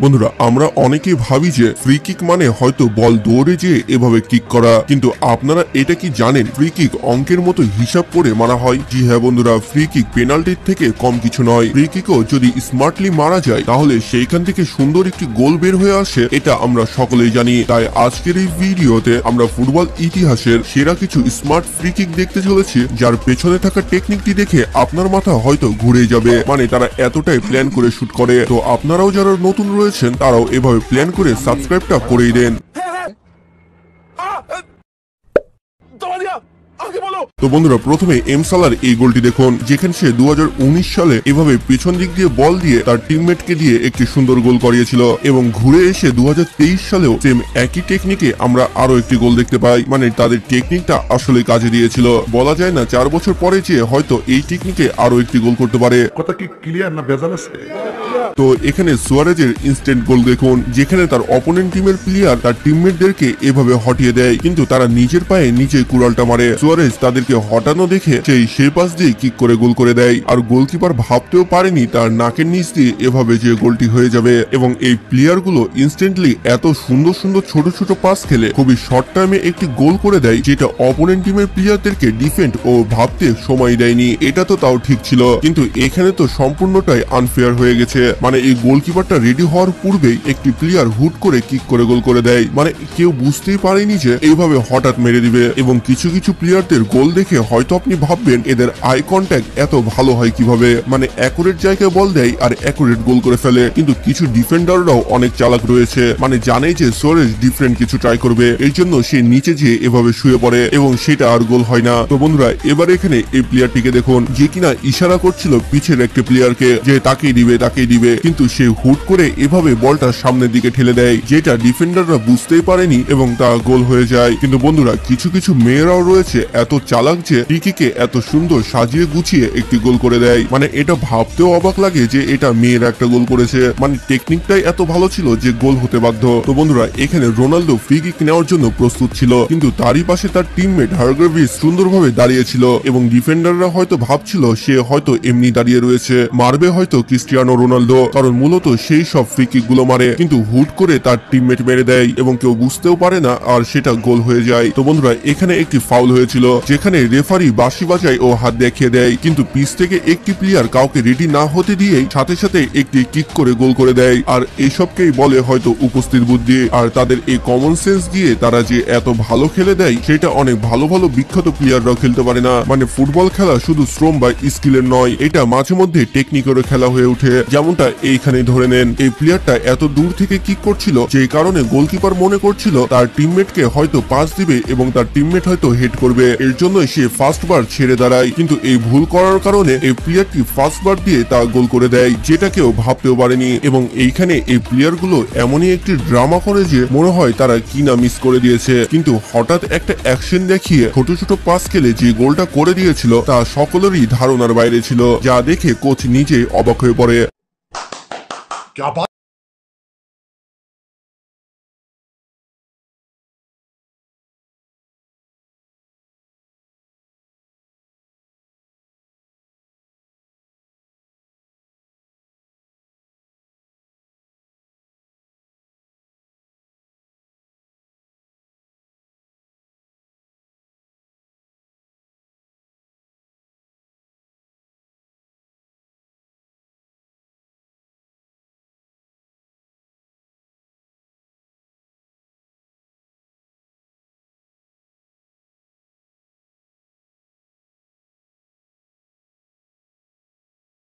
বন্ধুরা আমরা অনেকেই ভাবি যে ফ্রি কিক মানে হয়তো বল দৌড়ে যেয়ে এভাবে কিক করা, কিন্তু আপনারা এটা কি জানেন ফ্রি কিক অঙ্কের মতো হিসাব করে মারা হয়? জি হ্যাঁ বন্ধুরা, ফ্রি কিক পেনাল্টির থেকে কম কিছু নয়। ফ্রি কিকও যদি স্মার্টলি মারা যায় তাহলে সেইখান থেকে সুন্দর একটি গোল বের হয়ে আসে, এটা আমরা সকলেই জানি। তাই আজকের এই ভিডিওতে আমরা ফুটবল ইতিহাসের সেরা কিছু স্মার্ট ফ্রি কিক দেখতে চলেছি, যার পেছনে থাকা টেকনিকটি দেখে আপনার মাথা হয়তো ঘুরে যাবে। মানে তারা এতটাই প্ল্যান করে শুট করে। তো আপনারাও যারা নতুন রয়েছেন তারাও এভাবে প্ল্যান করে সাবস্ক্রাইবটা করেই দেন। তো বন্ধুরা প্রথমে এম সালার এই গোলটি দেখুন, যেখানে সে 2019 সালে এভাবে পেছন দিক দিয়ে বল দিয়ে তার টিমমেটকে দিয়ে একটি সুন্দর গোল করিয়েছিল, এবং ঘুরে এসে 2023 সালেও সেম একই টেকনিকে আমরা আরো একটি গোল দেখতে পাই। মানে তাদের টেকনিকটা আসলে কাজে দিয়েছিল। বলা যায় না 4 বছর পরে যে হয়তো এই টেকনিকে আরো একটি গোল করতে পারে। কথা কি ক্লিয়ার না ভেজাল আছে? তো এখানে সুয়ারেজের ইনস্ট্যান্ট গোল দেখুন, যেখানে তার অপোনেন্ট টিমের প্লেয়ার তার টিমমেটদেরকে এভাবে হটিয়ে দেয়, কিন্তু তারা নিজের পায়ে নিজেই কুড়ালটা মারে। সুয়ারেজ তাদেরকে হটানো দেখে সেই পাস দিয়ে কিক করে গোল করে দেয়। আর গোলকিপার ভাবতেও পারেনি তার নাকের নিচ দিয়ে এভাবে যে গোলটি হয়ে যাবে। এবং এই প্লেয়ার গুলো ইনস্ট্যান্টলি এত সুন্দর সুন্দর ছোট ছোট পাস খেলে খুবই শর্ট টাইমে একটি গোল করে দেয়, যেটা অপোনেন্ট টিমের প্লেয়ারদেরকে ডিফেন্ড ও ভাবতে সময় দেয়নি। এটা তো তাও ঠিক ছিল, কিন্তু এখানে তো সম্পূর্ণটাই আনফেয়ার হয়ে গেছে। মানে এই গোলকিপারটা রেডি হওয়ার পূর্বেই একটি প্লেয়ার হুট করে কিক করে গোল করে দেয়। মানে কেউ বুঝতেই পারেনি যে এইভাবে হঠাৎ মেরে দিবে। এবং কিছু কিছু প্লেয়ারদের গোল দেখে হয়তো আপনি ভাববেন এদের আই কন্ট্যাক্ট এত ভালো হয় কিভাবে, মানে অ্যাকুরেট জায়গায় বল দেয় আর অ্যাকুরেট গোল করে ফেলে। কিন্তু কিছু ডিফেন্ডাররাও অনেক চালাক রয়েছে, মানে জানে যে সোরেজ ডিফারেন্ট কিছু ট্রাই করবে, এই জন্য সে নিচে যেয়ে এভাবে শুয়ে পড়ে এবং সেটা আর গোল হয় না। তো বন্ধুরা এবার এখানে এই প্লেয়ারটিকে দেখুন, যে কিনা ইশারা করছিল পিছের একটি প্লেয়ারকে যে তাকেই দিবে, কিন্তু সে হুট করে এভাবে বলটা সামনের দিকে ঠেলে দেয়, যেটা ডিফেন্ডাররা বুঝতেই পারেনি এবং তা গোল হয়ে যায়। কিন্তু বন্ধুরা কিছু কিছু মেয়েরাও রয়েছে এত চালাক যে টিকিকে এত সুন্দর সাজিয়ে গুছিয়ে একটি গোল করে দেয়। মানে এটা ভাবতেও অবাক লাগে যে এটা মেয়েরা একটা গোল করেছে। মানে টেকনিকটাই এত ভালো ছিল যে গোল হতে বাধ্য। তো বন্ধুরা এখানে রোনালদো ফ্রি কিক নেওয়ার জন্য প্রস্তুত ছিল, কিন্তু তারই পাশে তার টিমমেট হারগ্রেভিস সুন্দরভাবে দাঁড়িয়েছিল, এবং ডিফেন্ডাররা হয়তো ভাবছিল সে হয়তো এমনি দাঁড়িয়ে রয়েছে, মারবে হয়তো ক্রিস্টিয়ানো রোনালদো, কারণ মূলত সেই সব ফ্রি কিক গুলো মারে। কিন্তু হুট করে তার টিমমেট মেরে দেয় এবং কেউ বুঝতেও পারে না, আর সেটা গোল হয়ে যায়। তো বন্ধুরা এখানে একটি ফাউল হয়েছিল, যেখানে রেফারি বাঁশি বাজায় ও হাত দেখিয়ে দেয়, কিন্তু পিচ থেকে একটি প্লেয়ার কাউকে রেডি না হতে দিয়েই সাথে সাথে একটি কিক করে গোল করে দেয়। আর এইসবকেই বলে হয়তো উপস্থিত বুদ্ধি। আর তাদের এই কমন সেন্স দিয়ে তারা যে এত ভালো খেলে দেয়, সেটা অনেক ভালো ভালো বিখ্যাত প্লেয়াররাও খেলতে পারে না। মানে ফুটবল খেলা শুধু শ্রম বা স্কিলের নয়, এটা মাঝে মধ্যে টেকনিকেরও খেলা হয়ে ওঠে। যেমনটা এইখানে ধরে নেন, এই প্লেয়ারটা এত দূর থেকে কিক করছিল, যে কারণে গোলকিপার মনে করছিল তার টিমমেটকে হয়তো পাস দিবে এবং তার টিমমেট হয়তো হেড করবে, এর জন্য সে ফার্স্ট বার ছেড়ে দাঁড়ায়। কিন্তু এই ভুল করার কারণে এই প্লেয়ারটি ফার্স্ট বার দিয়ে তা গোল করে দেয়, যেটা কেউ ভাবতেও পারেনি। এবং এইখানে এই প্লেয়ার গুলো এমনই একটি ড্রামা করে যে মনে হয় তারা কি না মিস করে দিয়েছে, কিন্তু হঠাৎ একটা অ্যাকশন দেখিয়ে ছোট ছোট পাস খেলে যে গোলটা করে দিয়েছিল তা সকলেরই ধারণার বাইরে ছিল, যা দেখে কোচ নিজে অবাক হয়ে পড়ে।